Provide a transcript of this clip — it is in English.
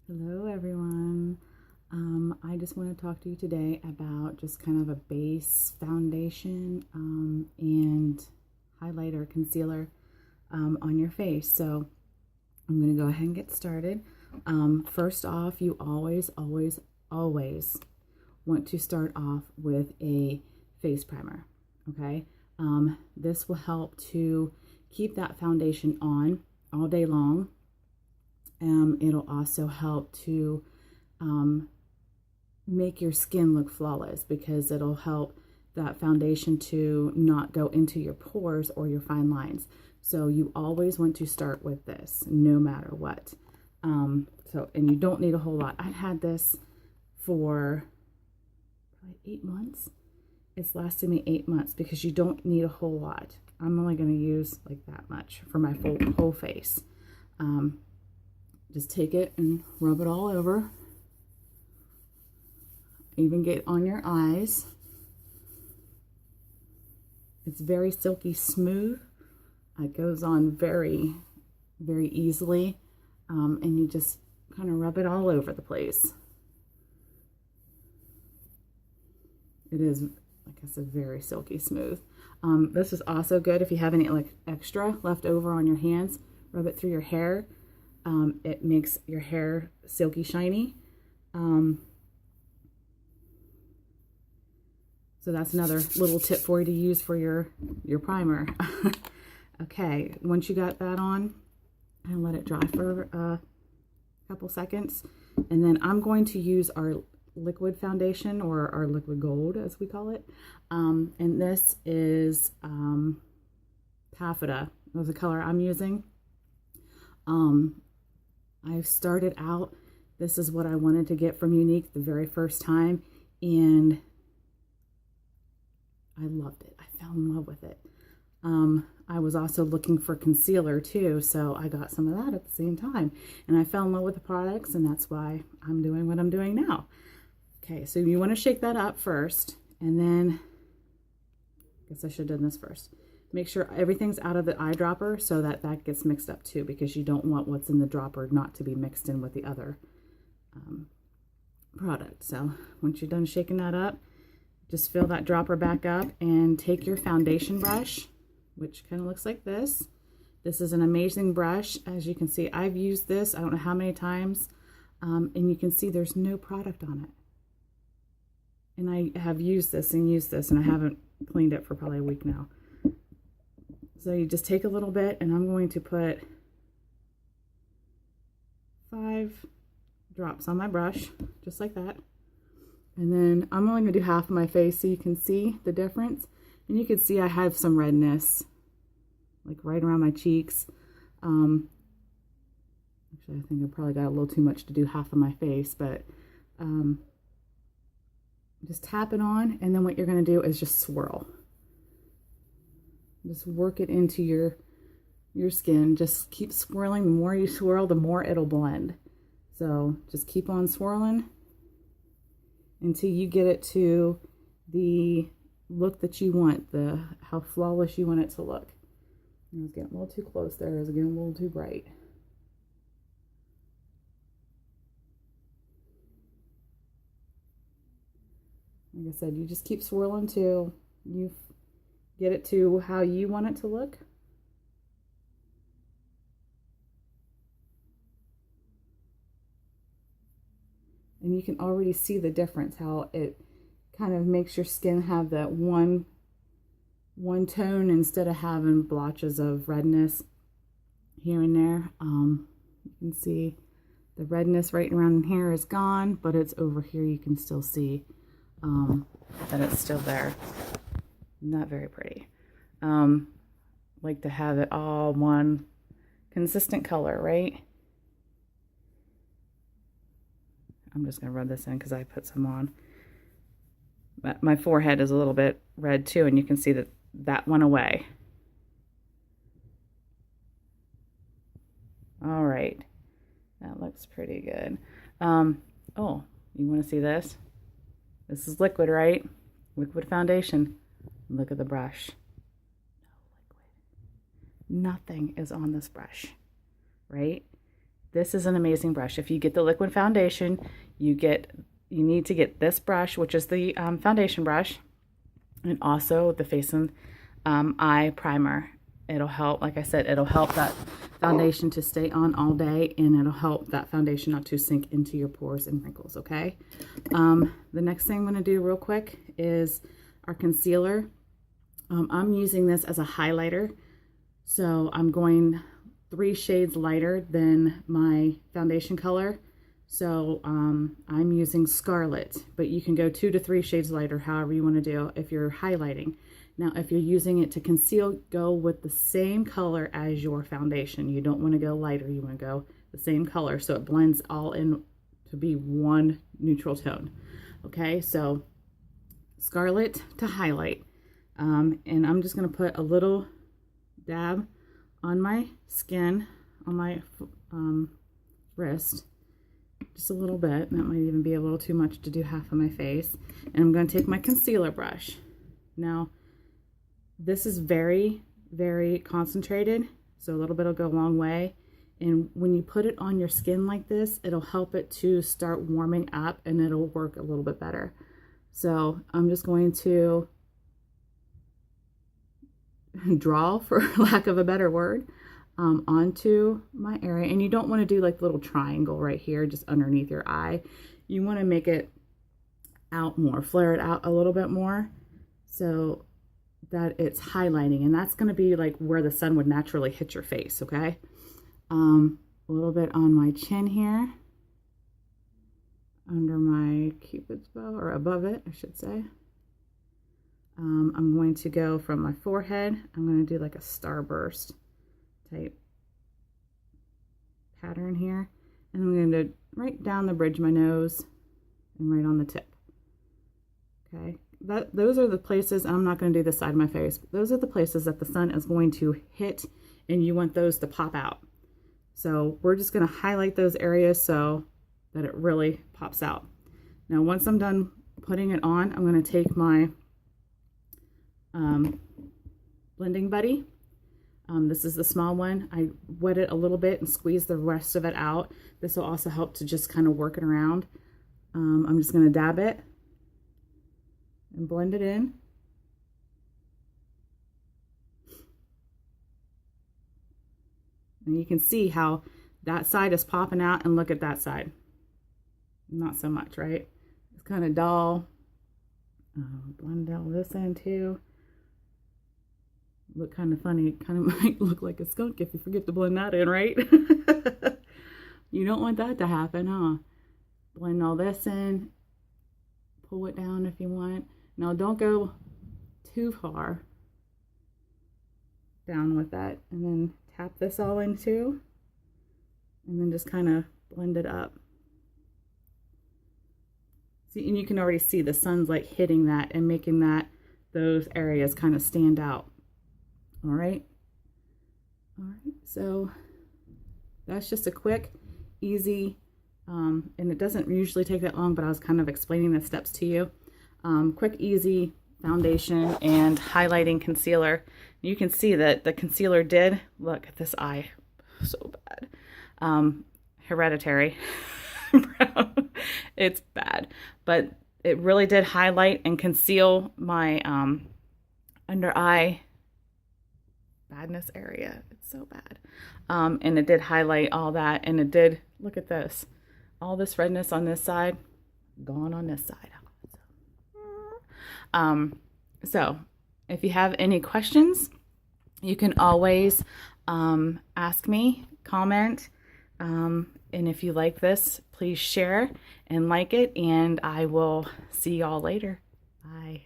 Hello everyone. I just want to talk to you today about just kind of a base foundation and highlighter concealer on your face. So I'm going to go ahead and get started. First off, you always want to start off with a face primer, okay? This will help to keep that foundation on all day long. It'll also help to make your skin look flawless because it'll help that foundation to not go into your pores or your fine lines. So you always want to start with this no matter what. And you don't need a whole lot. I've had this for probably 8 months. It's lasted me 8 months because you don't need a whole lot. I'm only going to use like that much for my whole face. Just take it and rub it all over. Even get on your eyes. It's very silky smooth. It goes on very, very easily. And you just kind of rub it all over the place. It is, like I said, very silky smooth. This is also good if you have any like extra left over on your hands. Rub it through your hair. It makes your hair silky shiny. So that's another little tip for you to use for your primer. Okay, once you got that on, and let it dry for a couple seconds. And then I'm going to use our liquid foundation, or our liquid gold as we call it. And this is taffeta. That's the color I'm using. I started out, this is what I wanted to get from Younique the very first time, and I loved it. I fell in love with it. I was also looking for concealer too, so I got some of that at the same time, and I fell in love with the products, and that's why I'm doing what I'm doing now. Okay, so you want to shake that up first, and then, I guess I should have done this first. Make sure everything's out of the eyedropper so that that gets mixed up too, because you don't want what's in the dropper not to be mixed in with the other product. So once you're done shaking that up, just fill that dropper back up and take your foundation brush, which kind of looks like this. This is an amazing brush. As you can see, I've used this, I don't know how many times, and you can see there's no product on it. And I have used this, and I haven't cleaned it for probably a week now. So you just take a little bit, and I'm going to put 5 drops on my brush, just like that. And then I'm only going to do half of my face so you can see the difference. And you can see I have some redness, like right around my cheeks. Actually, I think I probably got a little too much to do half of my face, but just tap it on, and then what you're going to do is just swirl. Just work it into your skin. Just keep swirling. The more you swirl, the more it'll blend. So just keep on swirling until you get it to the look that you want, how flawless you want it to look. I was getting a little too close there. I was getting a little too bright. Like I said, you just keep swirling till you get it to how you want it to look. And you can already see the difference, how it kind of makes your skin have that one tone instead of having blotches of redness here and there. You can see the redness right around here is gone, but it's over here you can still see that it's still there. Not very pretty. Like to have it all one consistent color, right? I'm just going to rub this in because I put some on. But my forehead is a little bit red too, and you can see that that went away. All right. That looks pretty good. Oh, you want to see this? This is liquid, right? Liquid foundation. Look at the brush. No liquid. Nothing is on this brush, right? this is an amazing brush. If you get the liquid foundation, you need to get this brush, which is the foundation brush, and also the face and eye primer. It'll help, like I said, it'll help that foundation to stay on all day, and it'll help that foundation not to sink into your pores and wrinkles, okay? The next thing I'm gonna do real quick is our concealer. I'm using this as a highlighter, so I'm going 3 shades lighter than my foundation color. So I'm using Scarlet, but you can go 2 to 3 shades lighter, however you want to do if you're highlighting. Now, if you're using it to conceal, go with the same color as your foundation. You don't want to go lighter, you want to go the same color so it blends all in to be one neutral tone. Okay, so Scarlet to highlight. And I'm just going to put a little dab on my skin, on my wrist. Just a little bit. That might even be a little too much to do half of my face. And I'm going to take my concealer brush. Now, this is very, very concentrated, so a little bit will go a long way. And when you put it on your skin like this, it'll help it to start warming up, and it'll work a little bit better. So I'm just going to draw, for lack of a better word, onto my area. And you don't want to do like little triangle right here just underneath your eye. You want to make it out more, flare it out a little bit more so that it's highlighting, and that's going to be like where the sun would naturally hit your face. Okay, a little bit on my chin here, under my cupid's bow, or above it I should say. I'm going to go from my forehead, I'm going to do like a starburst type pattern here, and I'm going to right down the bridge of my nose and right on the tip. Okay, those are the places, I'm not going to do the side of my face, but those are the places that the sun is going to hit, and you want those to pop out. So we're just going to highlight those areas so that it really pops out. Now once I'm done putting it on, I'm going to take my blending buddy. This is the small one. I wet it a little bit and squeeze the rest of it out. This will also help to just kind of work it around. I'm just going to dab it and blend it in. And you can see how that side is popping out, and look at that side. Not so much, right? It's kind of dull. Blend all this in too. Look kind of funny. It kind of might look like a skunk if you forget to blend that in, right? You don't want that to happen, huh? Blend all this in. Pull it down if you want. Now don't go too far down with that. And then tap this all in too. And then just kind of blend it up. See, and you can already see the sun's like hitting that and making those areas kind of stand out. All right, so that's just a quick, easy, and it doesn't usually take that long, but I was kind of explaining the steps to you. Quick, easy foundation and highlighting concealer. You can see that the concealer did, look at this eye, so bad. Hereditary brown. It's bad, but it really did highlight and conceal my under eye badness area. It's so bad. And it did highlight all that, and it did, look at this, all this redness on this side gone on this side. So if you have any questions, you can always ask me, comment, and if you like this, please share and like it, and I will see y'all later. Bye.